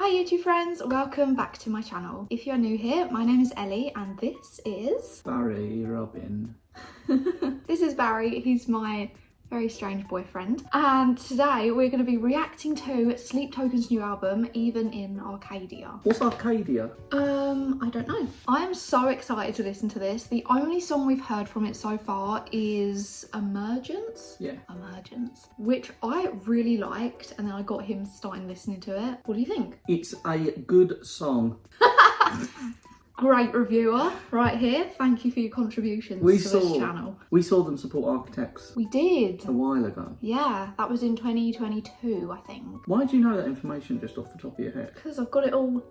Hi YouTube friends, welcome back to my channel. If you're new here, my name is Ellie and this is... Barry Robin. This is Barry, he's my very strange boyfriend. And today we're going to be reacting to Sleep Token's new album, Even in Arcadia. What's Arcadia? I don't know. I am so excited to listen to this. The only song we've heard from it so far is Emergence? Yeah. Emergence. Which I really liked, and then I got him starting listening to it. What do you think? It's a good song. Great reviewer right here. Thank you for your contributions to this channel. We saw them support Architects. We did. A while ago. Yeah, that was in 2022, I think. Why do you know that information just off the top of your head? Because I've got it all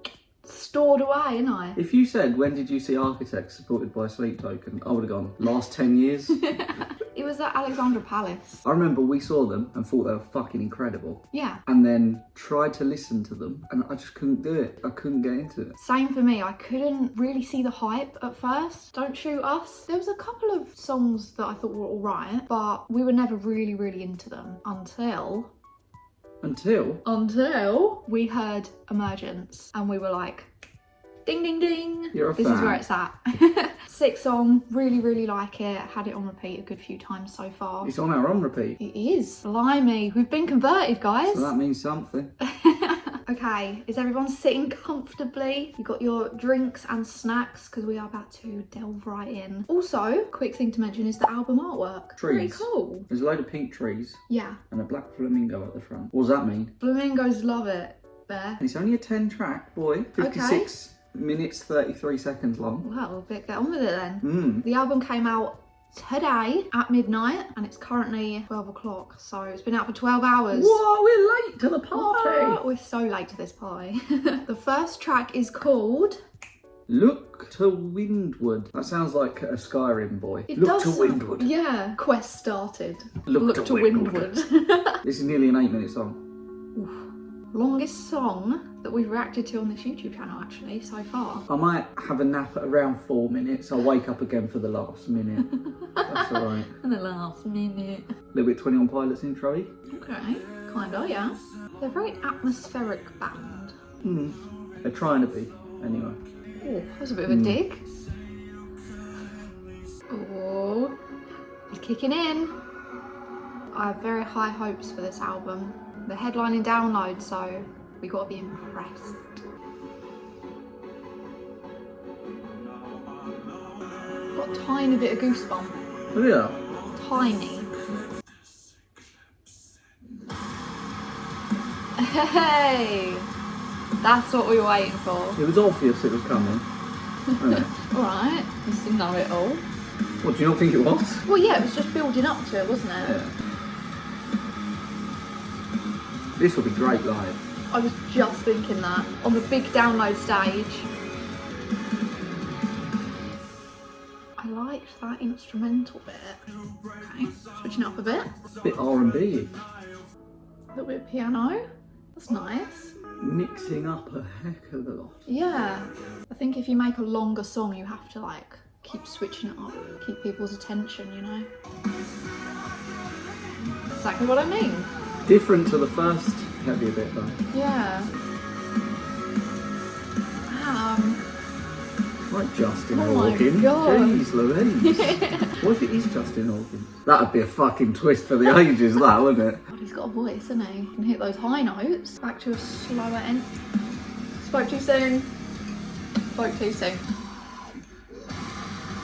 stored away, ain't I? If you said, when did you see Architects supported by Sleep Token, I would have gone, last 10 years. It was at Alexandra Palace. I remember we saw them and thought they were fucking incredible. Yeah. And then tried to listen to them and I just couldn't do it. I couldn't get into it. Same for me. I couldn't really see the hype at first. Don't Shoot Us. There was a couple of songs that I thought were alright, but we were never really into them until we heard Emergence and we were like, ding ding ding, You're a this fan. is where it's at. Sick song, really like it. Had it on repeat a good few times so far. It's on our on repeat. It is. Blimey, we've been converted, guys. So that means something. Okay, is everyone sitting comfortably? You got your drinks and snacks because we are about to delve right in. Also, quick thing to mention is the album artwork. Trees. Pretty cool. There's a load of pink trees. Yeah. And a black flamingo at the front. What does that mean? Flamingos love it. There. It's only a 10 track, boy. 56 minutes, 33 seconds long. Well, we'll get on with it then. The album came out today at midnight and it's currently 12 o'clock. So it's been out for 12 hours. Whoa, we're late to the party. Oh, we're so late to this party. The first track is called... Look to Windwood. That sounds like a Skyrim boy. It Look does to sound- Windwood. Yeah, quest started. Look to Windwood. This is nearly an 8-minute song. Longest song that we've reacted to on this YouTube channel actually so far. I might have a nap at around 4 minutes. I'll wake up again for the last minute. That's alright. In the last minute. A little bit 21 Pilots intro-y. Okay, kinda, yeah. They're a very atmospheric band. They're trying to be, anyway. Oh, that was a bit of a dig. Oh, he's kicking in. I have very high hopes for this album. The headlining download, so we gotta be impressed. Got a tiny bit of goosebump. Oh yeah. Tiny. Hey! That's what we were waiting for. It was obvious it was coming. Alright, just didn't know it all. What, do you not think it was? Well, yeah, it was just building up to it, wasn't it? Yeah. This will be great live. I was just thinking that. On the big download stage. I liked that instrumental bit. Okay, switching it up a bit. A bit R&B. A little bit of piano. That's nice. Mixing up a heck of a lot. Yeah. I think if you make a longer song, you have to like keep switching it up. Keep people's attention, you know? Exactly what I mean. Different to the first heavier bit though. Yeah. Like Justin Oh my Hawkins. God. Jeez Louise. What if it is Justin Hawkins? That'd be a fucking twist for the ages, that, wouldn't it? God, he's got a voice, isn't he? He can hit those high notes. Back to a slower end. Spoke too soon. Spoke too soon.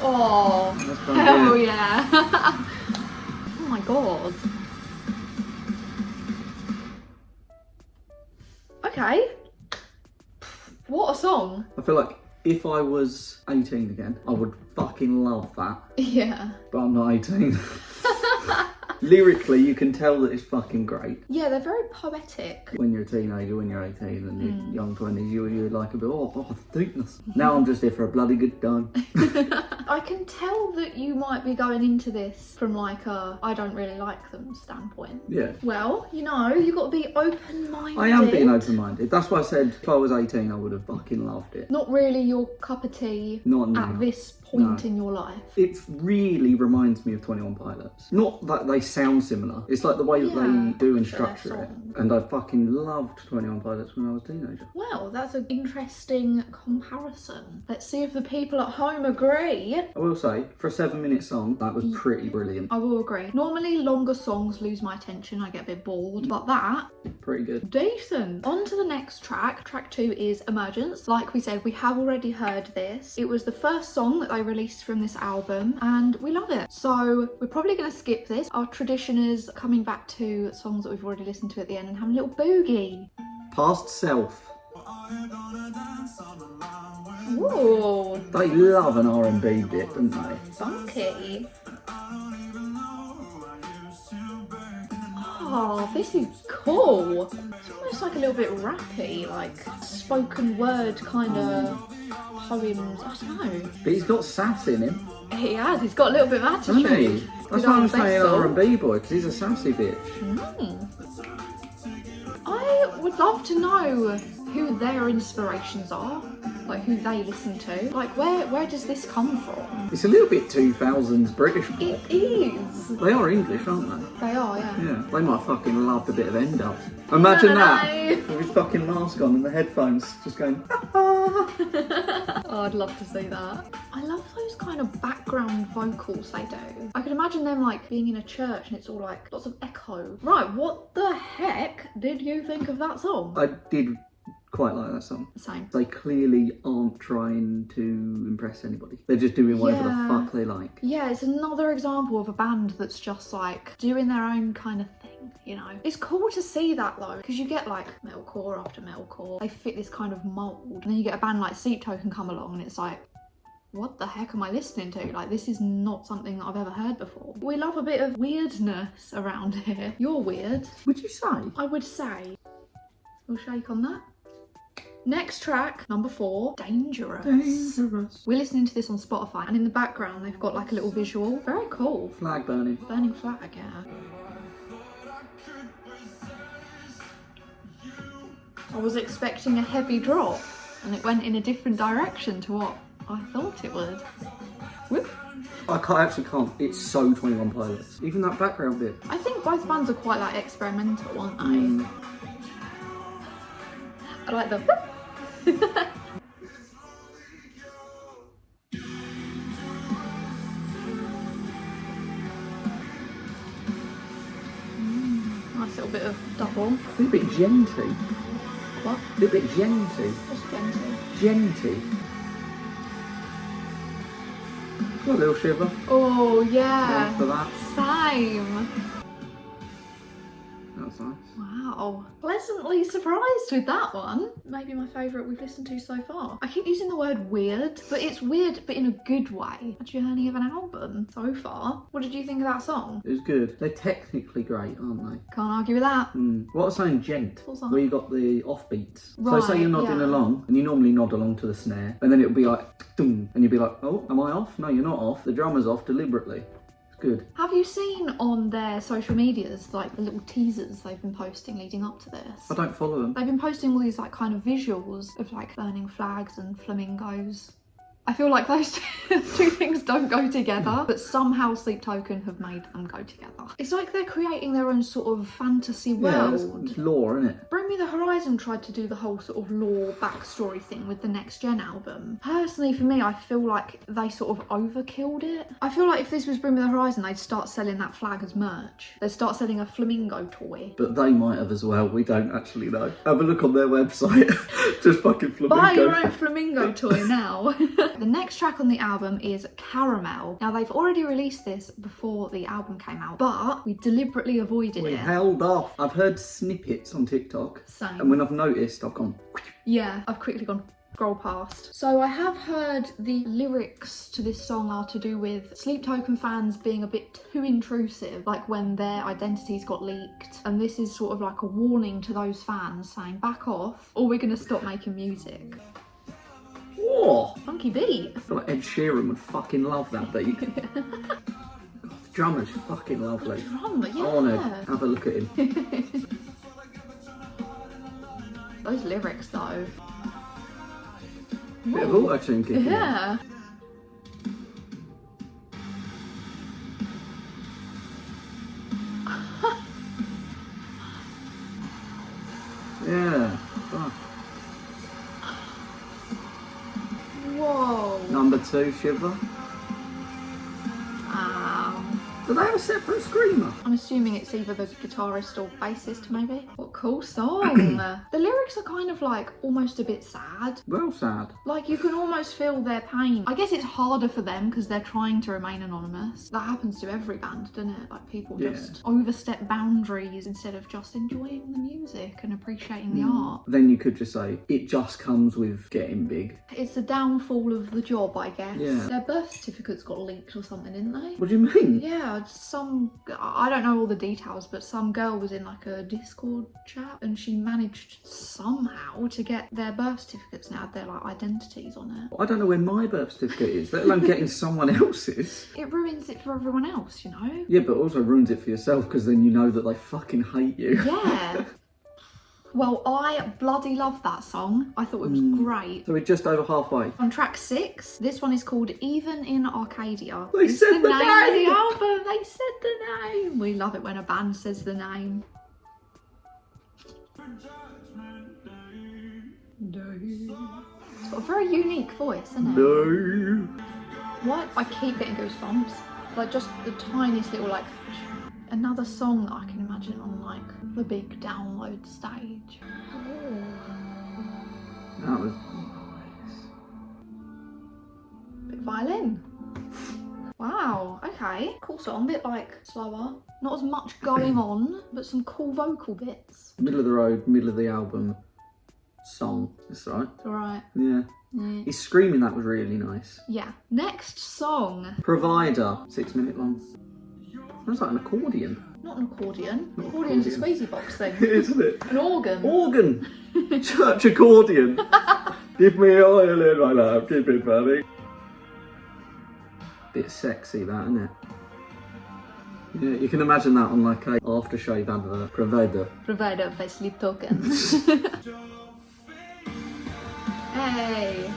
Oh, hell yeah. Oh my God. Okay. What a song. I feel like if I was 18 again, I would fucking love that. Yeah. But I'm not 18. Lyrically, you can tell that it's fucking great. Yeah, they're very poetic. When you're a teenager, when you're 18 and you're young 20s, you're like a bit, oh, deepness. Now I'm just here for a bloody good time. I can tell that you might be going into this from like a I don't really like them standpoint. Yeah. Well, you know, you've got to be open-minded. I am being open-minded. That's why I said if I was 18, I would have fucking loved it. Not really your cup of tea Not now. at this point in your life. It really reminds me of 21 Pilots. Not that they sound similar, it's like the way that they do and structure it. And I fucking loved 21 Pilots when I was a teenager. Well, that's an interesting comparison. Let's see if the people at home agree. I will say, for a 7-minute song, that was pretty brilliant. I will agree. Normally, longer songs lose my attention. I get a bit bored. But that... pretty good. decent. On to the next track. Track 2 is Emergence. Like we said, we have already heard this. It was the first song that they released from this album, and we love it. So we're probably going to skip this. Our tradition is coming back to songs that we've already listened to at the end and having a little boogie. Past Self. Ooh. They love an R&B bit, don't they? Funky. Oh, this is cool. It's almost like a little bit rappy, like spoken word kind of poems. I don't know. But he's got sass in him. He has. He's got a little bit of attitude. Hasn't he? That's why I'm saying R&B boy, because he's a sassy bitch. I would love to know who their inspirations are, like who they listen to. Like where does this come from? It's a little bit 2000s British pop. It is. They are English, aren't they? They are, yeah. Yeah, they might fucking love a bit of end up. Imagine that, with his fucking mask on and the headphones, just going, Oh, I'd love to see that. I love those kind of background vocals they do. I could imagine them like being in a church and it's all like lots of echo. Right, what the heck did you think of that song? I did quite like that song. Same. They clearly aren't trying to impress anybody. They're just doing whatever the fuck they like. Yeah, it's another example of a band that's just like doing their own kind of thing, you know. It's cool to see that though, because you get like metalcore after metalcore. They fit this kind of mould. And then you get a band like Sleep Token come along and it's like, what the heck am I listening to? Like, this is not something that I've ever heard before. We love a bit of weirdness around here. You're weird. Would you say? I would say. We'll shake on that. Next track, number 4, Dangerous. Dangerous. We're listening to this on Spotify, and in the background they've got like a little visual. Very cool. Flag burning. Burning flag, yeah. I was expecting a heavy drop, and it went in a different direction to what I thought it would. Whoop. I actually can't. It's so 21 Pilots. Even that background bit. I think both bands are quite like experimental, aren't they? I like the nice little bit of double. A little bit genty. What? A little bit genty. Just gentle. Genty. Got a little shiver. Oh yeah. For that. Same. That was nice. Wow. Pleasantly surprised with that one. Maybe my favourite we've listened to so far. I keep using the word weird, but it's weird but in a good way. A journey of an album so far. What did you think of that song? It was good. They're technically great, aren't they? Can't argue with that. What I was saying, gent, What's that? where you got the offbeats. Right, so say you're nodding yeah. along, and you normally nod along to the snare, and then it'll be like, dum, and you'll be like, oh, am I off? No, you're not off. The drummer's off deliberately. Good. Have you seen on their social medias like the little teasers they've been posting leading up to this? I don't follow them. They've been posting all these like kind of visuals of like burning flags and flamingos. I feel like those two things don't go together, but somehow Sleep Token have made them go together. It's like they're creating their own sort of fantasy world. It's lore, isn't it? Bring Me the Horizon tried to do the whole sort of lore backstory thing with the Next Gen album. Personally, for me, I feel like they sort of overkilled it. I feel like if this was Bring Me the Horizon, they'd start selling that flag as merch. They'd start selling a flamingo toy. But they might have as well. We don't actually know. Have a look on their website. Just fucking flamingo. Buy your own flamingo toy now. The next track on the album is Caramel. Now, they've already released this before the album came out, but we deliberately avoided We it. held off. I've heard snippets on TikTok. Same. And when I've noticed, I've gone... Yeah, I've quickly gone scroll past. So I have heard the lyrics to this song are to do with Sleep Token fans being a bit too intrusive, like when their identities got leaked. And this is sort of like a warning to those fans saying, back off, or we're gonna stop making music. Whoa! Funky beat. I feel like Ed Sheeran would fucking love that beat. God, the drummer's fucking lovely. Drummer, yeah. I want to have a look at him. Those lyrics though. Bit of auto-tune kicking in. Yeah. number 2, Shiver. Do they have a separate screamer? I'm assuming it's either the guitarist or bassist, maybe. What a cool song. The lyrics are kind of like almost a bit sad. Well, sad. Like you can almost feel their pain. I guess it's harder for them because they're trying to remain anonymous. That happens to every band, doesn't it? Like people just overstep boundaries instead of just enjoying the music and appreciating the art. Then you could just say, it just comes with getting big. It's the downfall of the job, I guess. Yeah. Their birth certificates got leaked or something, didn't they? What do you mean? Yeah, I don't know all the details, but some girl was in like a Discord chat and she managed somehow to get their birth certificates now, their like identities on it. I don't know where my birth certificate is, let alone getting someone else's. It ruins it for everyone else, you know? Yeah, but also ruins it for yourself because then you know that they fucking hate you. Yeah. Well, I bloody love that song. I thought it was great. So we're just over halfway. On track 6, this one is called Even in Arcadia. They said the name name! of the album. They said the name. We love it when a band says the name. It's got a very unique voice, isn't it? No. What? I keep getting goosebumps. Like just the tiniest little like another song that I can imagine on like the big download stage. Oh. That was Bit violin. Wow, okay. Cool song, bit like slower. Not as much going on, but some cool vocal bits. middle of the road, middle of the album song. That's right. Alright. Yeah. His screaming that was really nice. Yeah. Next song. Provider, 6 minute long. Sounds like an accordion. Not an accordion. Not Accordion's a accordion. squeezy box thing. Isn't it? An organ. Organ! Church accordion. Give me oil in my lap, keep it funny. Bit sexy that, isn't it? Yeah, you can imagine that on like a aftershave advert. Provider. Provider by Sleep Tokens. Hey.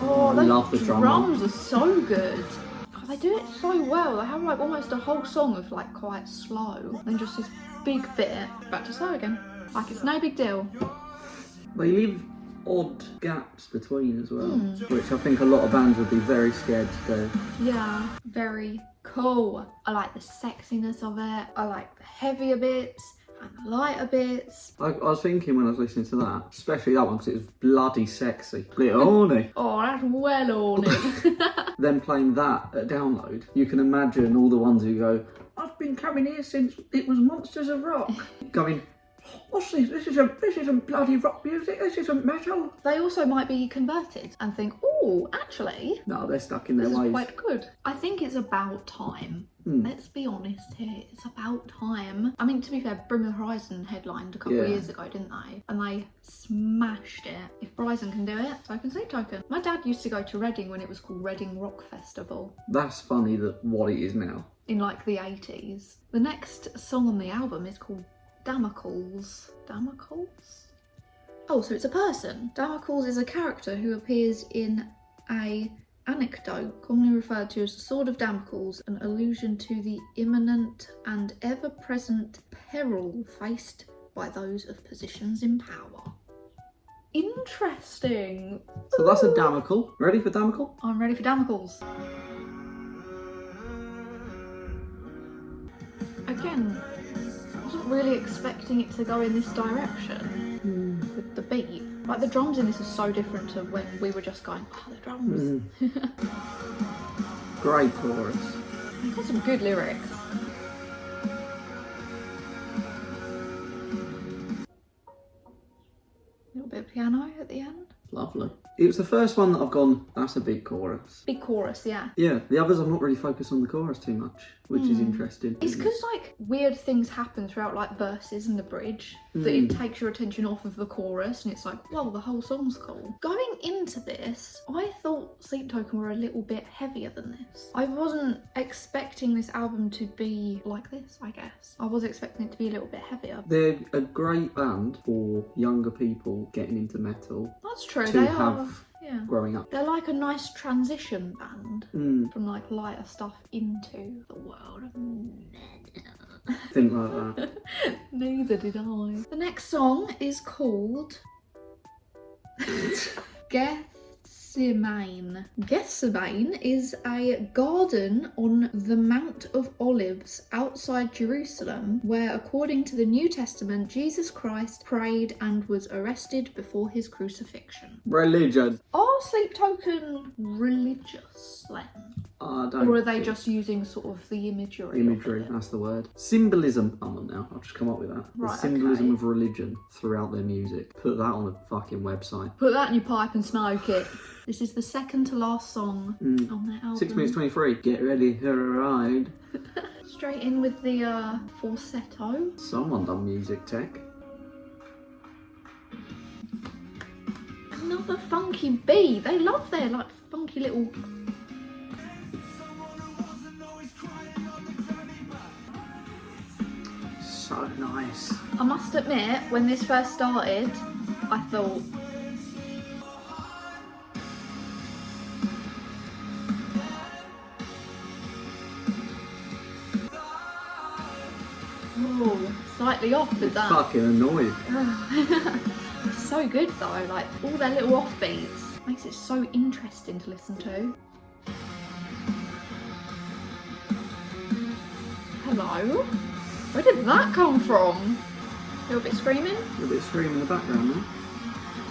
Oh, those love the drums are so good. Oh, they do it so well. They have like almost a whole song of like quite slow, then just this big bit back to slow again. Like it's no big deal. They leave odd gaps between as well, which I think a lot of bands would be very scared to do. Yeah, very cool. I like the sexiness of it. I like the heavier bits and the lighter bits. I was thinking when I was listening to that, especially that one because it was bloody sexy. Little horny. Oh, that's well ornate. Then playing that at download, you can imagine all the ones who go, I've been coming here since it was Monsters of Rock. Going, what's this? This isn't bloody rock music, this isn't metal. They also might be converted and think, oh, actually, No, they're stuck in their this ways. is quite good. I think it's about time. Let's be honest here, it's about time. I mean, to be fair, Bring the Horizon headlined a couple of years ago, didn't they? And they smashed it. If Bryson can do it, so can Sleep Token. My dad used to go to Reading when it was called Reading Rock Festival That's funny that what it is now. in like the 80s. The next song on the album is called Damacles. Damacles? Oh, so it's a person. Damacles is a character who appears in a anecdote commonly referred to as the Sword of Damocles, an allusion to the imminent and ever-present peril faced by those of positions in power. Interesting. So that's a Damacle. Ready for Damacle? I'm ready for Damacles. Again, I wasn't really expecting it to go in this direction with the beat. Like the drums in this are so different to when we were just going, oh, the drums. Great chorus. They've got some good lyrics. A little bit of piano at the end. Lovely. It was the first one that I've gone, that's a big chorus. Big chorus, yeah. Yeah, the others I've not really focused on the chorus too much, which is interesting. It's because like weird things happen throughout like verses and the bridge that it takes your attention off of the chorus and it's like, whoa, the whole song's cool. Going into this, I thought Sleep Token were a little bit heavier than this. I wasn't expecting this album to be like this, I guess. I was expecting it to be a little bit heavier. They're a great band for younger people getting into metal. That's true, To they have are. Yeah. growing up. They're like a nice transition band from like lighter stuff into the world of metal. Think like that. Neither did I. The next song is called Gethsemane. Gethsemane is a garden on the Mount of Olives outside Jerusalem where, according to the New Testament, Jesus Christ prayed and was arrested before his crucifixion. Religion. Are Sleep Token religious then? I don't Or are they think- just using sort of the imagery? Imagery, Of it? that's the word. Symbolism. I'm on now. I'll just come up with that. Right, The symbolism okay. of religion throughout their music. Put that on a fucking website. Put that in your pipe and smoke it. This is the second to last song on their album. 6 minutes 23. Get ready for a ride. Straight in with the falsetto. Someone done music tech. Another funky B. They love their like funky little. So nice. I must admit, when this first started, I thought, oh, slightly off with that. Fucking annoyed. It's so good though, like all their little offbeats makes it so interesting to listen to. Hello? Where did that come from? A little bit screaming? A little bit of scream in the background there.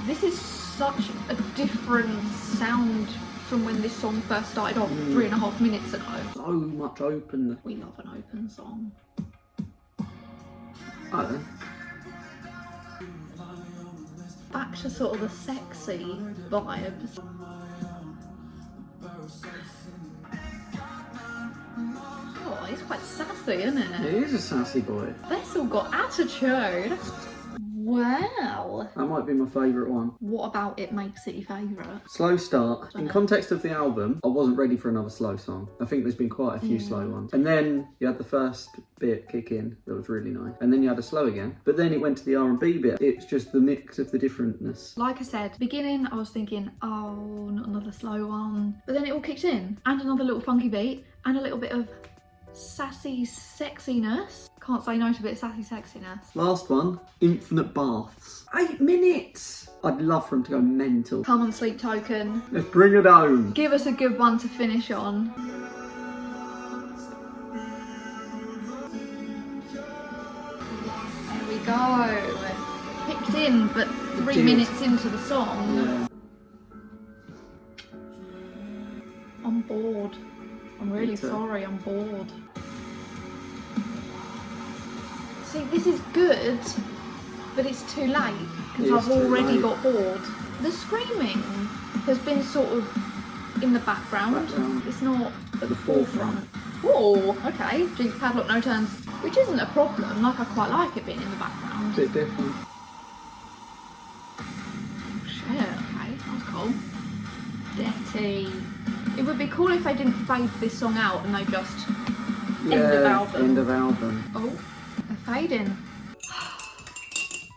This is such a different sound from when this song first started off 3.5 minutes ago. So much open. We love an open song. I don't know. Back to sort of the sexy vibes. Oh, he's quite sassy, isn't it? He is a sassy boy. Vessel got attitude. Wow. That might be my favourite one. What about it makes it your favourite? Slow start. In context of the album, I wasn't ready for another slow song. I think there's been quite a few slow ones. And then you had the first bit kick in, that was really nice. And then you had a slow again. But then it went to the R&B bit. It's just the mix of the differentness. Like I said, beginning I was thinking, oh, not another slow one. But then it all kicked in. And another little funky beat. And a little bit of sassy sexiness. Can't say no to a bit of sassy sexiness. Last one, Infinite Baths. 8 minutes! I'd love for him to go mental. Come on, Sleep Token. Let's bring it home. Give us a good one to finish on. There we go. Kicked in, but 3 did. minutes into the song. Yeah. I'm bored. I'm really Me too. sorry, I'm bored. See, this is good, but it's too late because It is I've too already late. got bored. The screaming has been sort of in the background. Background. It's not at the forefront. Oh, okay. Jinx padlock, no turns, which isn't a problem. Like, I quite like it being in the background. Bit different. Shit, okay, that was cool. Dirty. It would be cool if they didn't fade this song out and they just end of album. End of album. Oh, they're fading.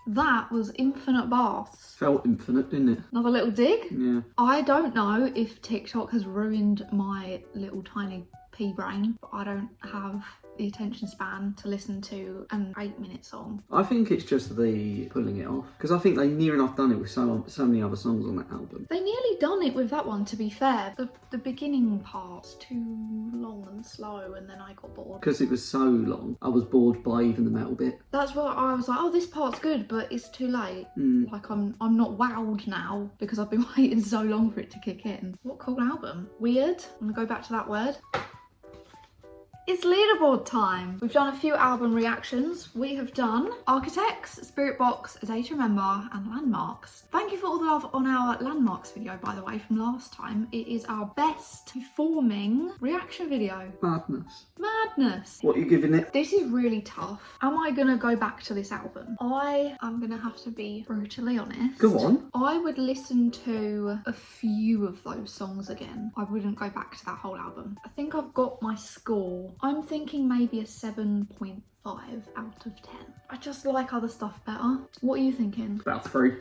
That was Infinite Baths. Felt infinite, didn't it? Another little dig. Yeah. I don't know if TikTok has ruined my little tiny pea brain, but I don't have the attention span to listen to an 8-minute song. I think it's just the pulling it off. Because I think they near enough done it with so many other songs on that album. They nearly done it with that one, to be fair. The beginning part's too long and slow, and then I got bored. Because it was so long, I was bored by even the metal bit. That's why I was like, oh, this part's good, but it's too late. Like, I'm not wowed now because I've been waiting so long for it to kick in. What cool album. Weird. I'm gonna go back to that word. It's leaderboard time. We've done a few album reactions. We have done Architects, Spirit Box, A Day to Remember, and Landmarks. Thank you for all the love on our Landmarks video, by the way, from last time. It is our best performing reaction video. Madness. Madness. What are you giving it? This is really tough. Am I gonna go back to this album? I am gonna have to be brutally honest. Go on. I would listen to a few of those songs again. I wouldn't go back to that whole album. I think I've got my score. I'm thinking maybe a 7.5 out of 10. I just like other stuff better. What are you thinking? About 3.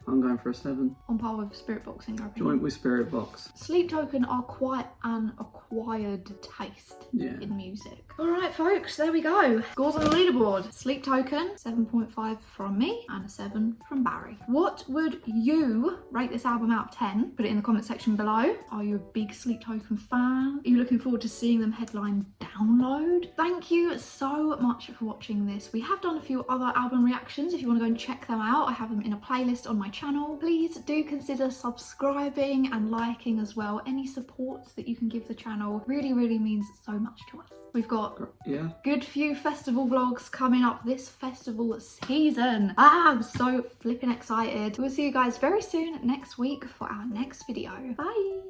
I'm going for a 7. On par with Spirit Box in your opinion. Joint with Spirit Box. Sleep Token are quite an acquired taste in music. Alright folks, there we go. Scores on the leaderboard. Sleep Token, 7.5 from me and a 7 from Barry. What would you rate this album out of 10? Put it in the comment section below. Are you a big Sleep Token fan? Are you looking forward to seeing them headline Download? Thank you so much for watching this. We have done a few other album reactions. If you want to go and check them out, I have them in a playlist on my channel. Please do consider subscribing and liking as well. Any support that you can give the channel really means so much to us. We've got good few festival vlogs coming up this festival season. I'm so flipping excited. We'll see you guys very soon next week for our next video. Bye.